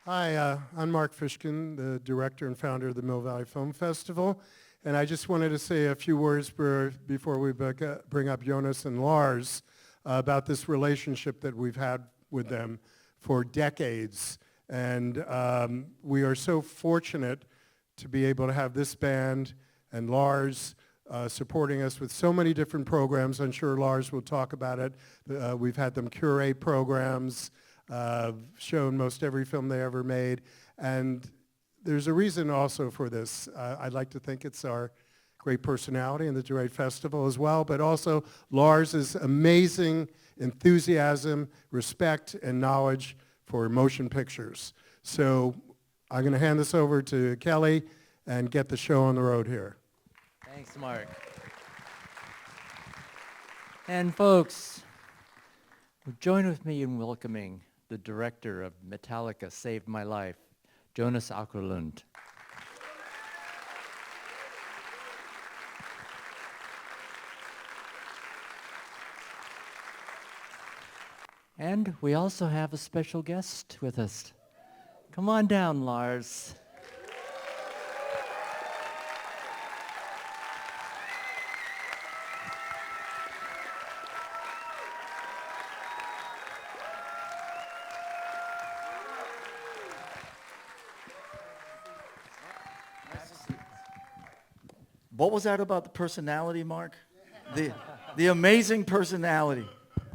Hi, I'm Mark Fishkin, the director and founder of the Mill Valley Film Festival. And I just wanted to say a few words before we bring up Jonas and Lars about this relationship that we've had with them for decades. And we are so fortunate to be able to have this band and Lars supporting us with so many different programs. I'm sure Lars will talk about it. We've had them curate programs, shown most every film they ever made. And there's a reason also for this. I'd like to think it's our great personality and the great festival as well, but also Lars's amazing enthusiasm, respect, and knowledge for motion pictures. So I'm going to hand this over to Kelly and get the show on the road here. Thanks, Mark. And folks, join with me in welcoming the director of Metallica Saved My Life, Jonas Akerlund. And we also have a special guest with us. Come on down, Lars. What was that about the personality, Mark? The amazing personality.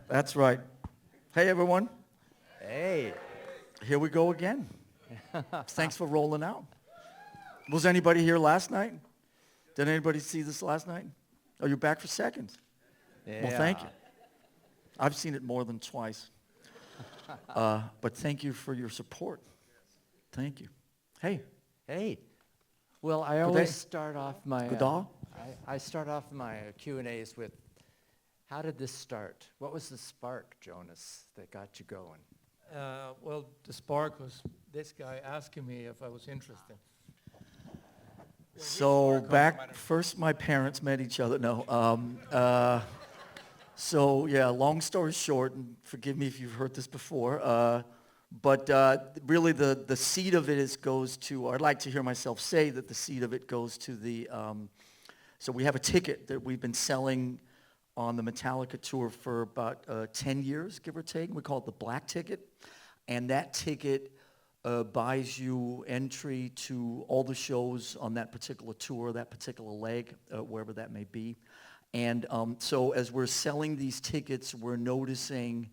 That's right. Hey, everyone. Hey. Here we go again. Thanks for rolling out. Was anybody here last night? Did anybody see this last night? Oh, you're back for seconds. Yeah. Well, thank you. I've seen it more than twice. But thank you for your support. Thank you. Hey. Hey. Well, I always start off my I start off my Q&As with, how did this start? What was the spark, Jonas, that got you going? Well, the spark was this guy asking me if I was interested. So back first, my parents met each other. No. So yeah, long story short, and forgive me if you've heard this before. But really the seed of it goes to, I'd like to hear myself say that the seed of it goes to the, so we have a ticket that we've been selling on the Metallica tour for about 10 years, give or take. We call it the Black Ticket. And that ticket buys you entry to all the shows on that particular tour, that particular leg, wherever that may be. And so as we're selling these tickets, we're noticing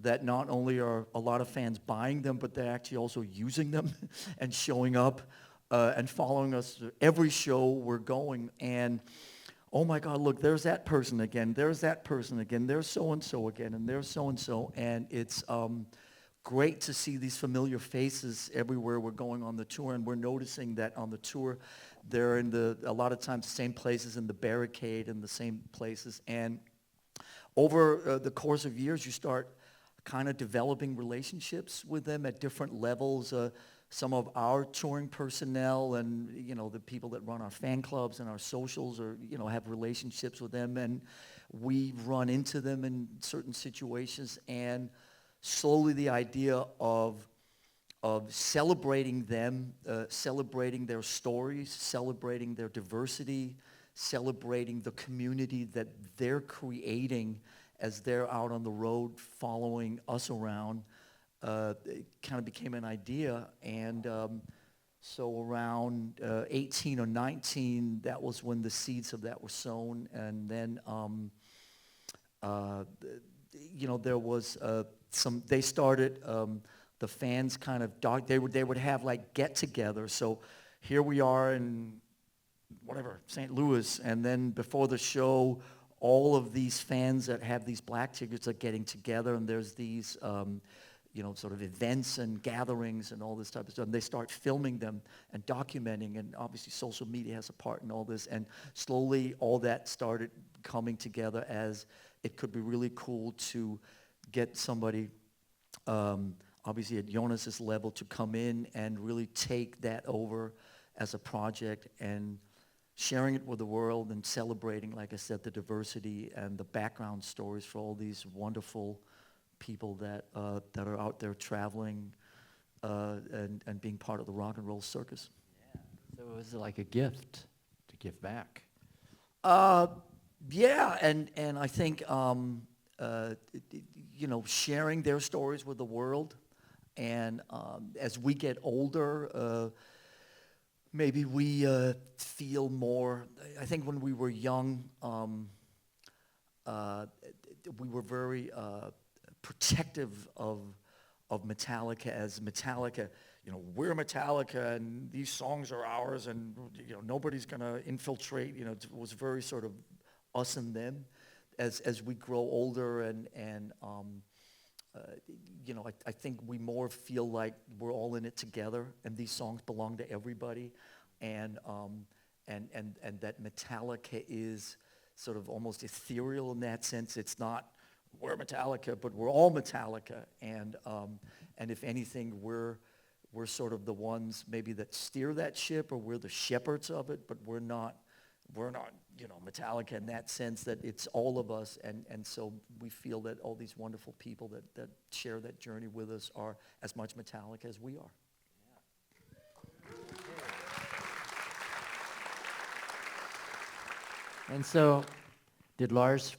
that not only are a lot of fans buying them, but they're actually also using them and showing up and following us every show we're going. And oh my God, look, there's that person again, there's that person again, there's so-and-so again, and there's so-and-so. And it's great to see these familiar faces everywhere we're going on the tour. And we're noticing that on the tour, they're in a lot of times the same places in the barricade and the same places. And over the course of years, you start kind of developing relationships with them at different levels. Some of our touring personnel and, you know, the people that run our fan clubs and our socials or, you know, have relationships with them, and we run into them in certain situations. And slowly the idea of celebrating them, celebrating their stories, celebrating their diversity, celebrating the community that they're creating as they're out on the road following us around, it kind of became an idea. And so around 18 or 19, that was when the seeds of that were sown. And then, you know, there was they started, the fans kind of, they would have like get-together. So here we are in, whatever, St. Louis, and then before the show, all of these fans that have these black tickets are getting together, and there's these, you know, sort of events and gatherings and all this type of stuff. And they start filming them and documenting, and obviously social media has a part in all this. And slowly all that started coming together as it could be really cool to get somebody, obviously at Jonas's level, to come in and really take that over as a project and sharing it with the world and celebrating, like I said, the diversity and the background stories for all these wonderful people that are out there traveling, and being part of the rock and roll circus. So it was like a gift to give back. Yeah, and I think sharing their stories with the world, and as we get older, maybe we feel more. I think when we were young, we were very protective of Metallica as Metallica. We're Metallica, and these songs are ours, and nobody's gonna infiltrate. It was very sort of us and them. As we grow older, and I think we more feel like we're all in it together, and these songs belong to everybody, and that Metallica is sort of almost ethereal in that sense. It's not we're Metallica, but we're all Metallica, and if anything, we're sort of the ones maybe that steer that ship, or we're the shepherds of it, but we're not Metallica in that sense, that it's all of us, and so we feel that all these wonderful people that share that journey with us are as much Metallica as we are. And so, did Lars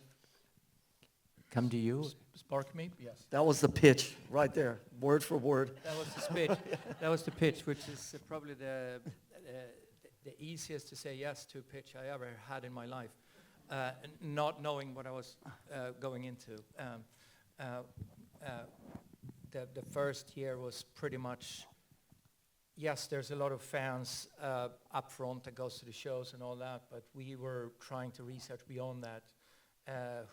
come to you? Spark me? Yes. That was the pitch right there, word for word. That was the pitch. That was the pitch, which is probably the easiest to say yes to pitch I ever had in my life, not knowing what I was going into. The first year was pretty much, yes, there's a lot of fans up front that goes to the shows and all that, but we were trying to research beyond that,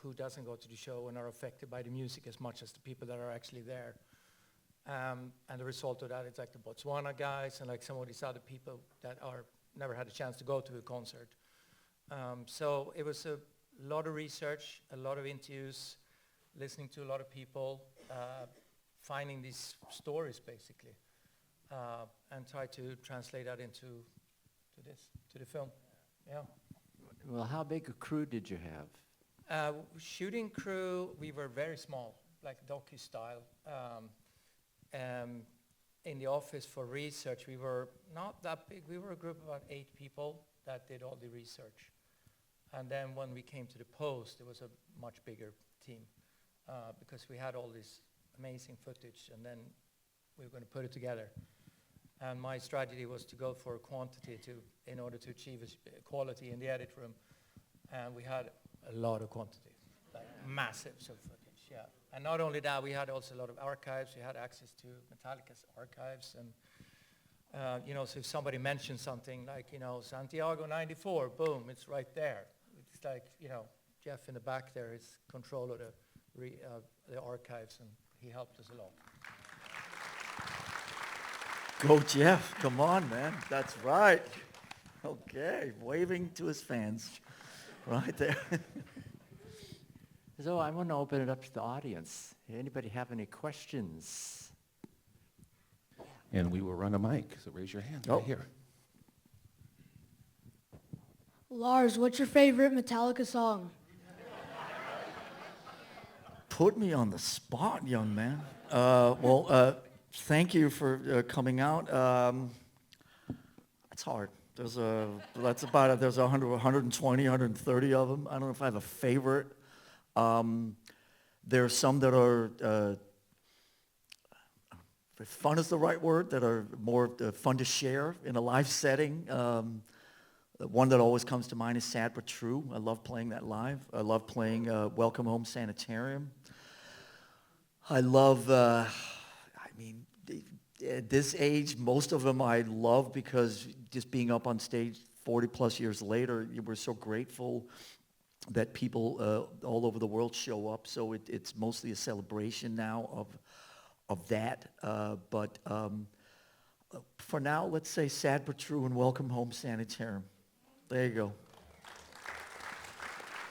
who doesn't go to the show and are affected by the music as much as the people that are actually there. And the result of that is like the Botswana guys and like some of these other people that never had a chance to go to a concert. So it was a lot of research, a lot of interviews, listening to a lot of people, finding these stories basically, and try to translate that into the film. Yeah. Well, how big a crew did you have? Shooting crew, we were very small, like docu style. In the office for research, we were not that big. We were a group of about 8 people that did all the research. And then when we came to the post, it was a much bigger team because we had all this amazing footage, and then we were going to put it together. And my strategy was to go for quantity in order to achieve quality in the edit room. And we had a lot of quantity, like massive footage, yeah. And not only that, we had also a lot of archives. We had access to Metallica's archives, and so if somebody mentions something like, Santiago 94, boom, it's right there. It's like, Jeff in the back there is control of the archives, and he helped us a lot. Go Jeff, come on, man. That's right. Okay, waving to his fans right there. So I want to open it up to the audience. Anybody have any questions? And we will run a mic, so raise your hand right here. Lars, what's your favorite Metallica song? Put me on the spot, young man. Thank you for coming out. It's hard. There's 120, 130 of them. I don't know if I have a favorite. There's some that are, if fun is the right word, that are more fun to share in a live setting. One that always comes to mind is Sad But True. I love playing that live. I love playing Welcome Home Sanitarium. I love, at this age, most of them I love because just being up on stage 40 plus years later, we're so grateful that people all over the world show up. So it's mostly a celebration now of that. But for now, let's say Sad But True and Welcome Home Sanitarium. There you go.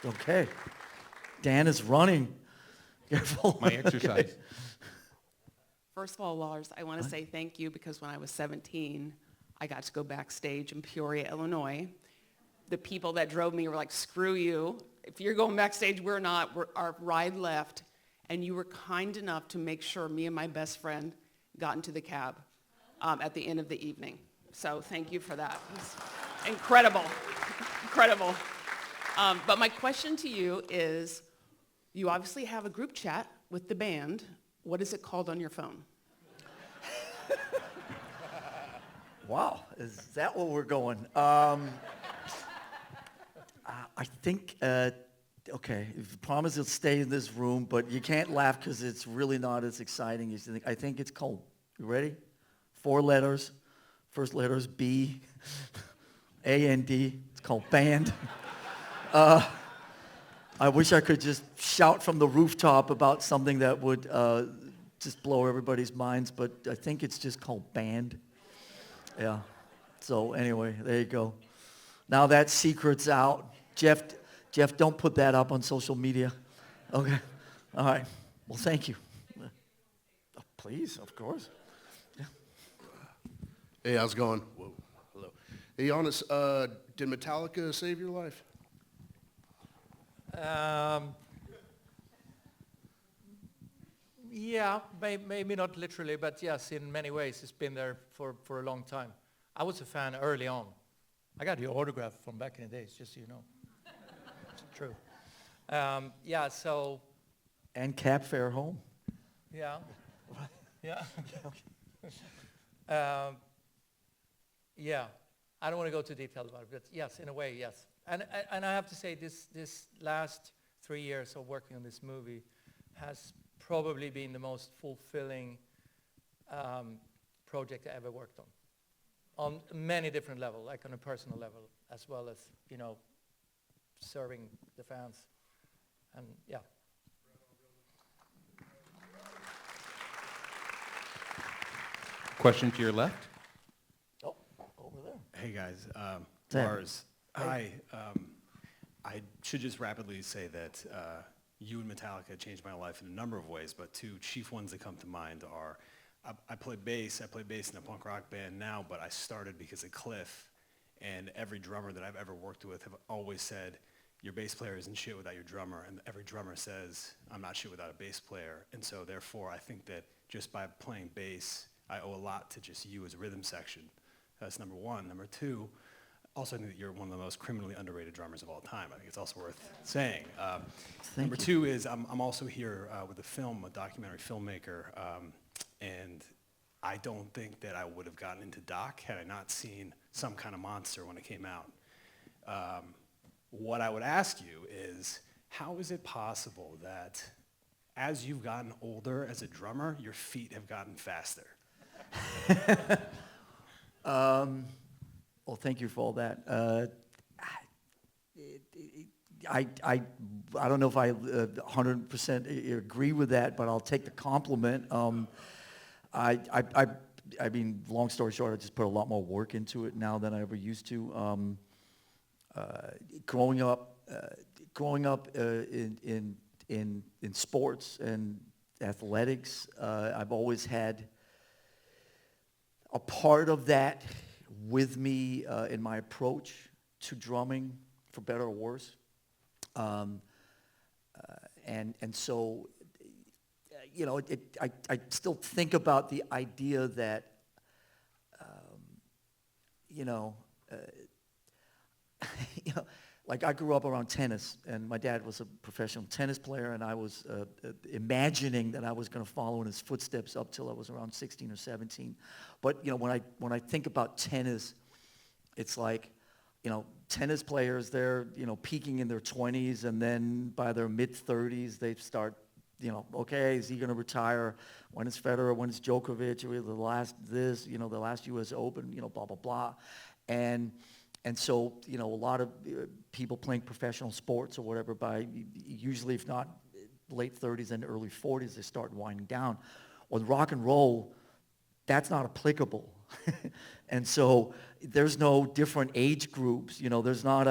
Okay. Dan is running. Careful. My exercise. First of all, Lars, I want to say thank you because when I was 17, I got to go backstage in Peoria, Illinois. The people that drove me were like, screw you. If you're going backstage, we're not. Our ride left. And you were kind enough to make sure me and my best friend got into the cab. at the end of the evening. So thank you for that. It's incredible, incredible. But my question to you is, you obviously have a group chat with the band. What is it called on your phone? Wow, is that what we're going? I think, okay, promise you'll stay in this room, but you can't laugh because it's really not as exciting as you think. I think it's called, you ready? 4 letters. First letters B, A, N, D. It's called band. I wish I could just shout from the rooftop about something that would just blow everybody's minds, but I think it's just called band. Yeah. So anyway, there you go. Now that secret's out. Jeff, don't put that up on social media. Okay. All right. Well, thank you. Please, of course. Yeah. Hey, how's it going? Whoa, hello. Hey, Jonas, did Metallica save your life? Yeah, maybe not literally, but yes, in many ways, it's been there for a long time. I was a fan early on. I got your autograph from back in the days, just so you know. It's true. Yeah, so... And cab fare home. Yeah. Yeah. Yeah. I don't want to go too detailed about it, but yes, in a way, yes. And I have to say, this last 3 years of working on this movie has probably been the most fulfilling project I ever worked on many different levels, like on a personal level, as well as, you know, serving the fans. And yeah. Question to your left. Oh, over there. Hey guys, Sam. Lars. Hi. I should just rapidly say that you and Metallica changed my life in a number of ways, but 2 chief ones that come to mind are, I play bass in a punk rock band now, but I started because of Cliff, and every drummer that I've ever worked with have always said, your bass player isn't shit without your drummer, and every drummer says, I'm not shit without a bass player, and so therefore I think that just by playing bass, I owe a lot to just you as a rhythm section. That's number 1. Number 2, also I think that you're one of the most criminally underrated drummers of all time. I think it's also worth saying. Number 2 is I'm also here with a documentary filmmaker, and I don't think that I would have gotten into doc had I not seen Some Kind of Monster when it came out. What I would ask you is, how is it possible that as you've gotten older as a drummer, your feet have gotten faster? Well, thank you for all that. I don't know if I 100% agree with that, but I'll take the compliment. I mean, long story short, I just put a lot more work into it now than I ever used to. Growing up in sports and athletics, I've always had a part of that with me in my approach to drumming, for better or worse. And so, you know, I still think about the idea that, you know, like I grew up around tennis, and my dad was a professional tennis player, and I was imagining that I was going to follow in his footsteps up till I was around 16 or 17. But you know, when I think about tennis, it's like, you know, tennis players, they're, you know, peaking in their 20s, and then by their mid-30s, they start, you know, okay, is he going to retire? When is Federer? When is Djokovic? The last U.S. Open, you know, blah, blah, blah. And so, you know, a lot of people playing professional sports or whatever by usually, if not late 30s and early 40s, they start winding down. With rock and roll, that's not applicable. And so there's no different age groups. You know, there's not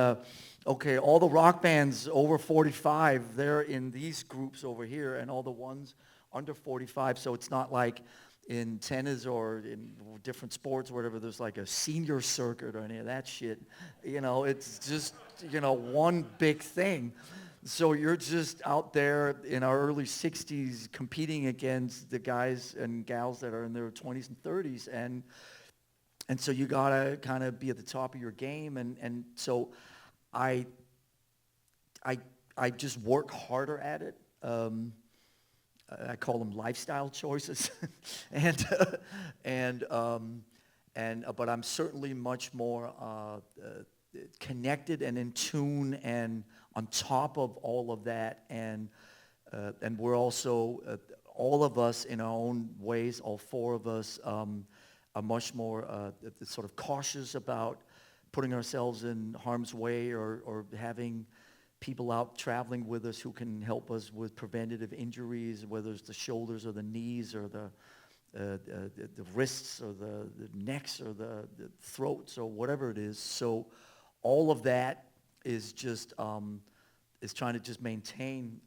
okay, all the rock bands over 45, they're in these groups over here, and all the ones under 45. So it's not like in tennis or in different sports or whatever, there's like a senior circuit or any of that shit. You know, it's just, you know, one big thing. So you're just out there in our early 60s competing against the guys and gals that are in their 20s and 30s. And so you got to kind of be at the top of your game. And so I just work harder at it. I call them lifestyle choices. But I'm certainly much more connected and in tune and on top of all of that. And we're also, all of us in our own ways, all four of us, are much more sort of cautious about putting ourselves in harm's way or having people out traveling with us who can help us with preventative injuries, whether it's the shoulders or the knees or the wrists or the necks or the throats or whatever it is. So all of that is just is trying to just maintain.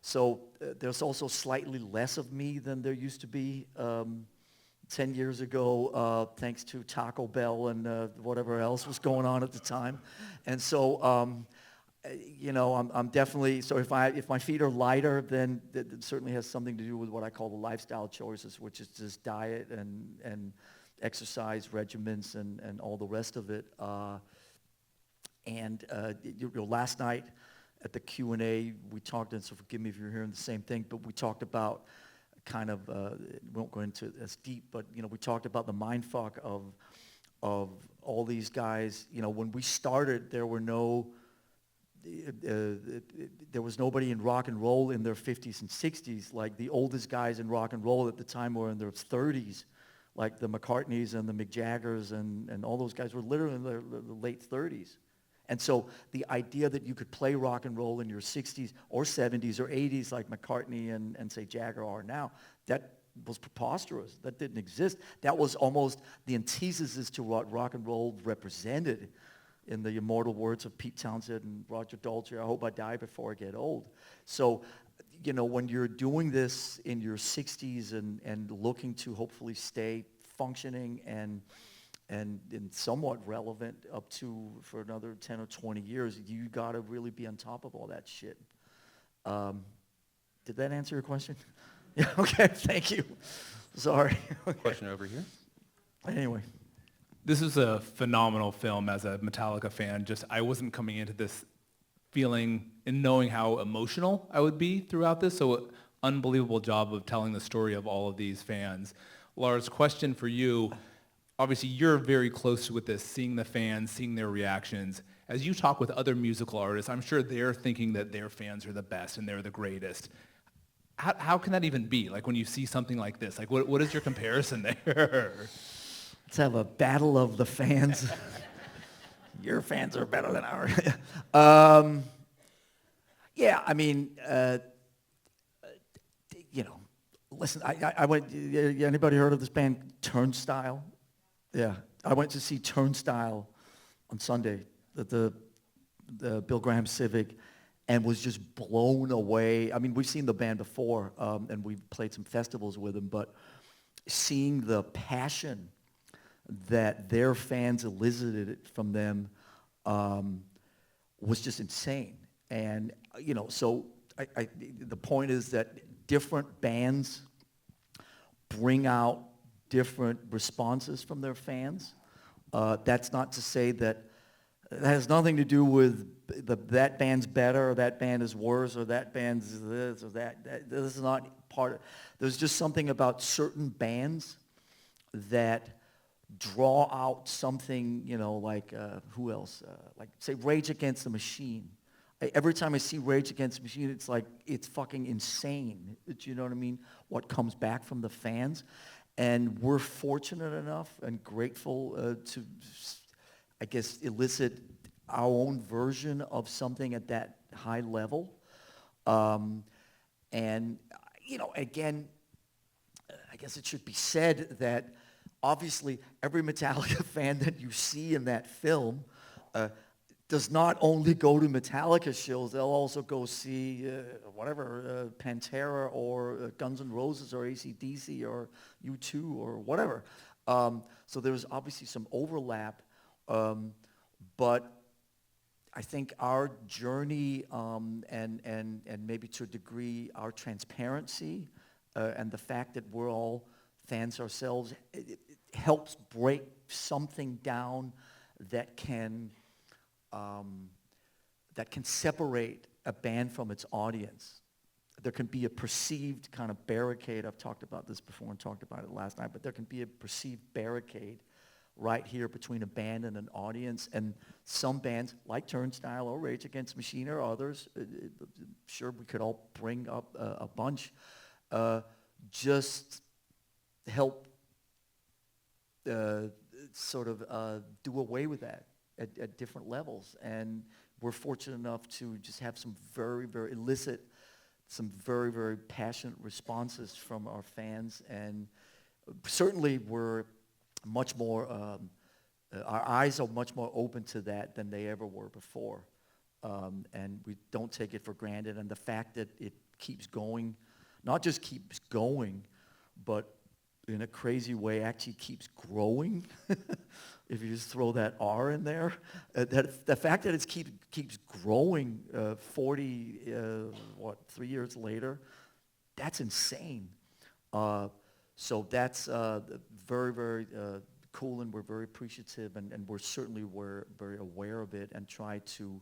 So there's also slightly less of me than there used to be 10 years ago, thanks to Taco Bell and whatever else was going on at the time. And so, you know, I'm definitely, so if my feet are lighter, then it certainly has something to do with what I call the lifestyle choices, which is just diet and exercise regimens and all the rest of it. Last night at the Q&A, we talked, and so forgive me if you're hearing the same thing, but we talked about kind of, we won't go into it as deep, but, you know, we talked about the mindfuck of all these guys. You know, when we started, there was nobody in rock and roll in their 50s and 60s. Like the oldest guys in rock and roll at the time were in their 30s, like the McCartneys and the Mick Jaggers and all those guys were literally in their late 30s. And so the idea that you could play rock and roll in your 60s or 70s or 80s like McCartney and say Jagger are now, that was preposterous. That didn't exist. That was almost the antithesis to what rock and roll represented, in the immortal words of Pete Townsend and Roger Daltrey, I hope I die before I get old. So, you know, when you're doing this in your 60s and looking to hopefully stay functioning and somewhat relevant up to for another 10 or 20 years, you got to really be on top of all that shit. Did that answer your question? Yeah, okay, thank you. Sorry. Okay. Question over here. Anyway. This is a phenomenal film as a Metallica fan. I wasn't coming into this feeling and knowing how emotional I would be throughout this, so unbelievable job of telling the story of all of these fans. Lars, question for you. Obviously, you're very close with this, seeing the fans, seeing their reactions. As you talk with other musical artists, I'm sure they're thinking that their fans are the best and they're the greatest. How can that even be? Like when you see something like this, like what is your comparison there? Let's have a battle of the fans. Your fans are better than ours. Yeah, I mean, you know, listen, I went, anybody heard of this band Turnstile? Yeah, I went to see Turnstile on Sunday at the Bill Graham Civic and was just blown away. I mean, we've seen the band before and we've played some festivals with them, but seeing the passion that their fans elicited from them was just insane. And, you know, so the point is that different bands bring out different responses from their fans. That's not to say that it has nothing to do with that band's better or that band is worse or that band's this or that. This is not part of it. There's just something about certain bands that draw out something, you know, like, who else? Like, say, Rage Against the Machine. Every time I see Rage Against the Machine, it's like, it's fucking insane. Do you know what I mean? What comes back from the fans. And we're fortunate enough and grateful to, I guess, elicit our own version of something at that high level. And, you know, again, I guess it should be said that obviously every Metallica fan that you see in that film does not only go to Metallica shows, they'll also go see Pantera or Guns N' Roses or AC/DC or U2 or whatever. So there's obviously some overlap, but I think our journey and maybe to a degree our transparency and the fact that we're all fans ourselves, it helps break something down that can separate a band from its audience. There can be a perceived kind of barricade. I've talked about this before and talked about it last night, but there can be a perceived barricade right here between a band and an audience. And some bands, like Turnstile or Rage Against the Machine or others, sure we could all bring up a bunch, just help sort of do away with that at different levels. And we're fortunate enough to just have some very, very elicit some very, very passionate responses from our fans, and certainly we're much more, our eyes are much more open to that than they ever were before. And we don't take it for granted, and the fact that it keeps going, not just keeps going, but in a crazy way actually keeps growing, if you just throw that R in there. The fact that it keeps growing 3 years later, that's insane. So that's very, very cool, and we're very appreciative, and we're very aware of it and try to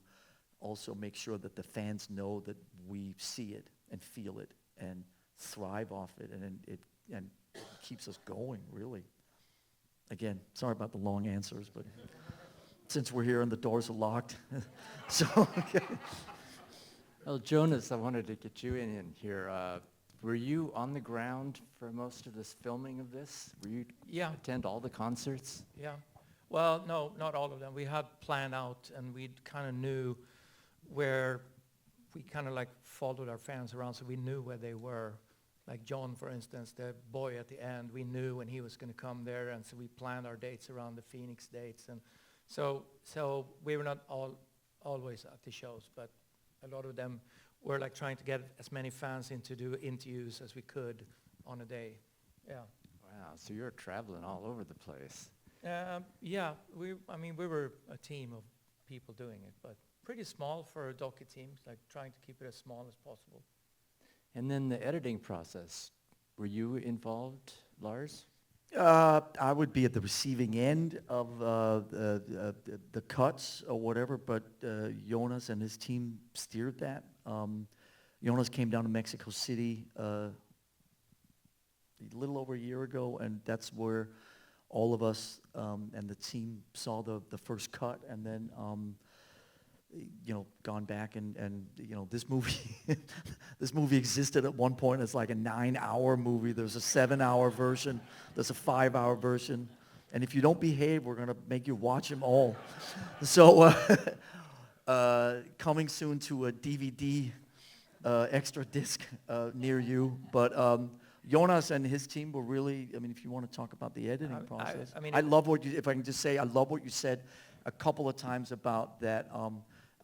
also make sure that the fans know that we see it and feel it and thrive off it, and it keeps us going, really. Again, sorry about the long answers, but since we're here and the doors are locked, so. Okay. Well, Jonas, I wanted to get you in here. Were you on the ground for most of this filming of this? Were you attend all the concerts? Yeah. Well, no, not all of them. We had planned out, and we kind of knew where we kind of like followed our fans around, so we knew where they were. Like John, for instance, the boy at the end, we knew when he was going to come there, and so we planned our dates around the Phoenix dates. And so we were not always at the shows, but a lot of them were like trying to get as many fans in to do interviews as we could on a day. Yeah. Wow, so you're traveling all over the place. Yeah, we were a team of people doing it, but pretty small for a docu team, like trying to keep it as small as possible. And then the editing process, were you involved, Lars? I would be at the receiving end of the cuts or whatever, but Jonas and his team steered that. Jonas came down to Mexico City a little over a year ago, and that's where all of us and the team saw the first cut, and then gone back and this movie this movie existed at one point as like a 9-hour movie. There's a 7-hour version, there's a 5-hour version, and if you don't behave, we're gonna make you watch them all. So coming soon to a DVD extra disc near you, but Jonas and his team were really, if you want to talk about the editing process, I love what you, if I can just say, I love what you said a couple of times about that.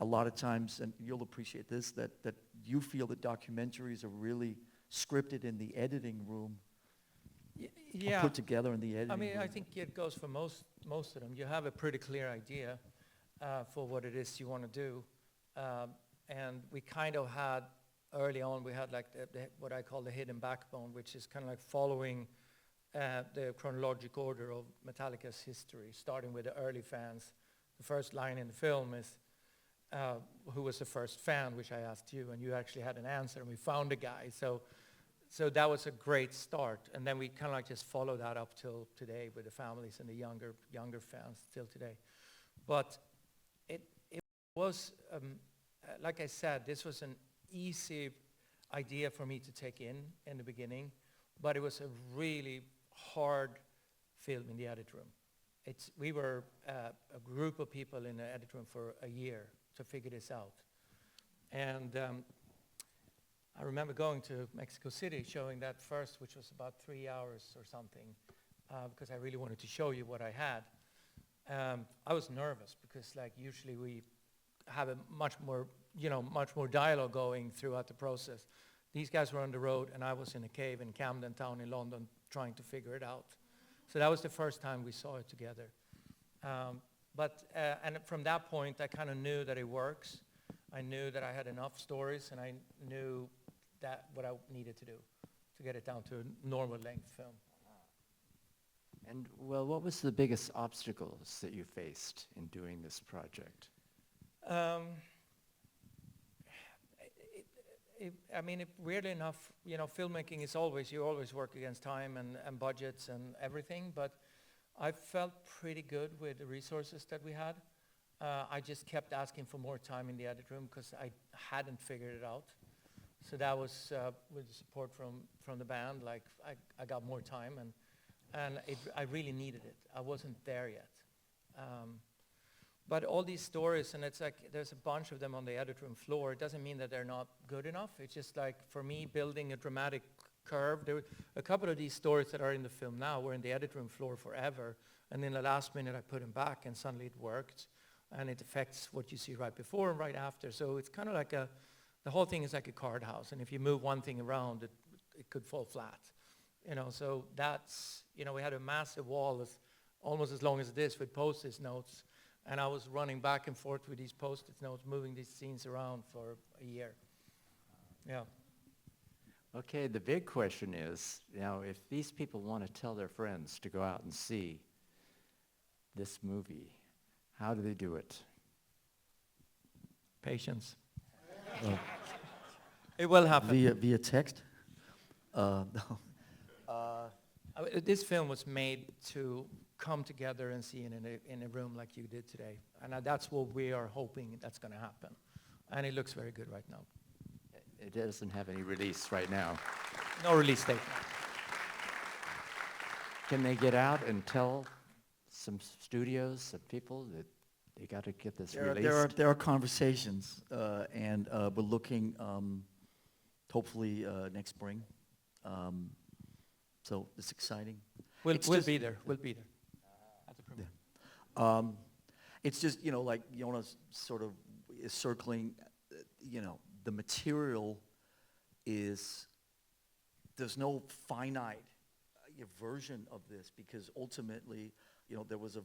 A lot of times, and you'll appreciate this, that you feel that documentaries are really scripted in the editing room. Yeah. Put together in the editing room. I think it goes for most of them. You have a pretty clear idea for what it is you want to do. And we kind of had, early on, we had like what I call the hidden backbone, which is kind of like following the chronological order of Metallica's history, starting with the early fans. The first line in the film is, who was the first fan, which I asked you, and you actually had an answer, and we found a guy. So that was a great start, and then we kind of like just follow that up till today with the families and the younger fans till today. But it was, like I said, this was an easy idea for me to take in the beginning, but it was a really hard film in the edit room. We were a group of people in the edit room for a year to figure this out. And I remember going to Mexico City, showing that first, which was about 3 hours or something, because I really wanted to show you what I had. I was nervous because like usually we have a much more dialogue going throughout the process. These guys were on the road, and I was in a cave in Camden Town in London trying to figure it out. So that was the first time we saw it together. But, and from that point, I kind of knew that it works. I knew that I had enough stories, and I knew that what I needed to do to get it down to a normal length film. And well, what was the biggest obstacles that you faced in doing this project? I mean, weirdly enough, you know, filmmaking is always, you always work against time and budgets and everything, but I felt pretty good with the resources that we had. I just kept asking for more time in the edit room because I hadn't figured it out. So that was with the support from the band, like I got more time, and I really needed it. I wasn't there yet. But all these stories, and it's like there's a bunch of them on the edit room floor. It doesn't mean that they're not good enough. It's just like, for me, building a dramatic curve. There were a couple of these stories that are in the film now were in the edit room floor forever, and in the last minute I put them back, and suddenly it worked, and it affects what you see right before and right after. So it's kind of like the whole thing is like a card house, and if you move one thing around, it could fall flat. You know, so that's, you know, we had a massive wall almost as long as this with Post-it notes. And I was running back and forth with these Post-it notes, moving these scenes around for a year. Yeah. Okay, the big question is, you know, if these people want to tell their friends to go out and see this movie, how do they do it? Patience. It will happen. Via text? No. This film was made to come together and see it in a room like you did today. And that's what we are hoping that's going to happen. And it looks very good right now. It doesn't have any release right now. No release date. Can they get out and tell some studios, some people that they got to get this released? There are conversations, and we're looking hopefully next spring. So it's exciting. We'll be there. We'll be there. At the premiere. Yeah. It's just, you know, like Jonas sort of is circling, you know, the material is, there's no finite version of this, because ultimately, you know, there was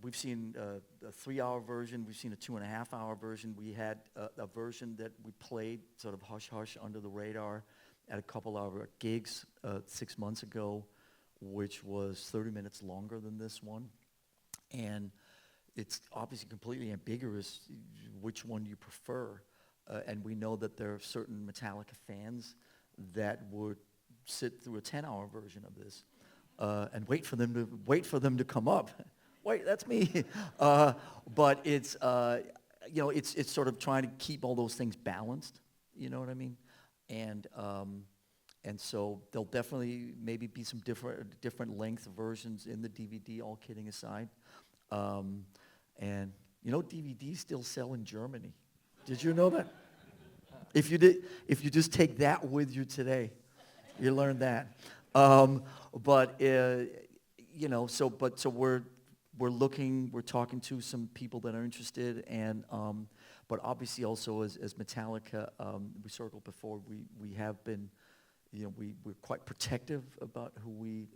we've seen a 3-hour version, we've seen a 2.5-hour version. We had a version that we played sort of hush-hush under the radar at a couple of our gigs 6 months ago, which was 30 minutes longer than this one. And it's obviously completely ambiguous which one you prefer. And we know that there are certain Metallica fans that would sit through a 10-hour version of this and wait for them to come up. Wait, that's me. But it's you know, it's sort of trying to keep all those things balanced. You know what I mean? And so there'll definitely maybe be some different length versions in the DVD, all kidding aside. And you know, DVDs still sell in Germany. Did you know that? If you just take that with you today, you learn that. But you know, so we're talking to some people that are interested, and but obviously also as Metallica, we circled before, we have been, you know, we're quite protective about who we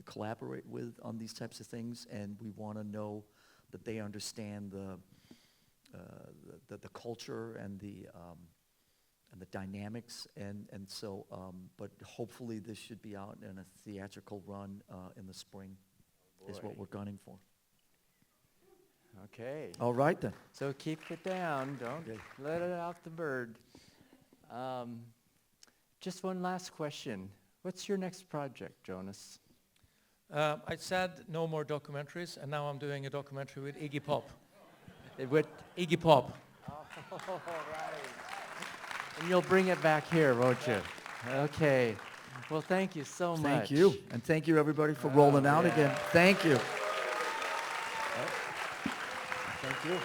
collaborate with on these types of things, and we want to know that they understand the culture and the dynamics, and so but hopefully this should be out in a theatrical run in the spring. Is what we're gunning for. Okay. All right then. So keep it down. Don't let it out the bird. Just one last question. What's your next project, Jonas? I said no more documentaries, and now I'm doing a documentary with Iggy Pop. With Iggy Pop. Oh, all right. And you'll bring it back here, won't you? Okay. Well, thank you so much. Thank you. And thank you, everybody, for rolling out again. Thank you. Thank you.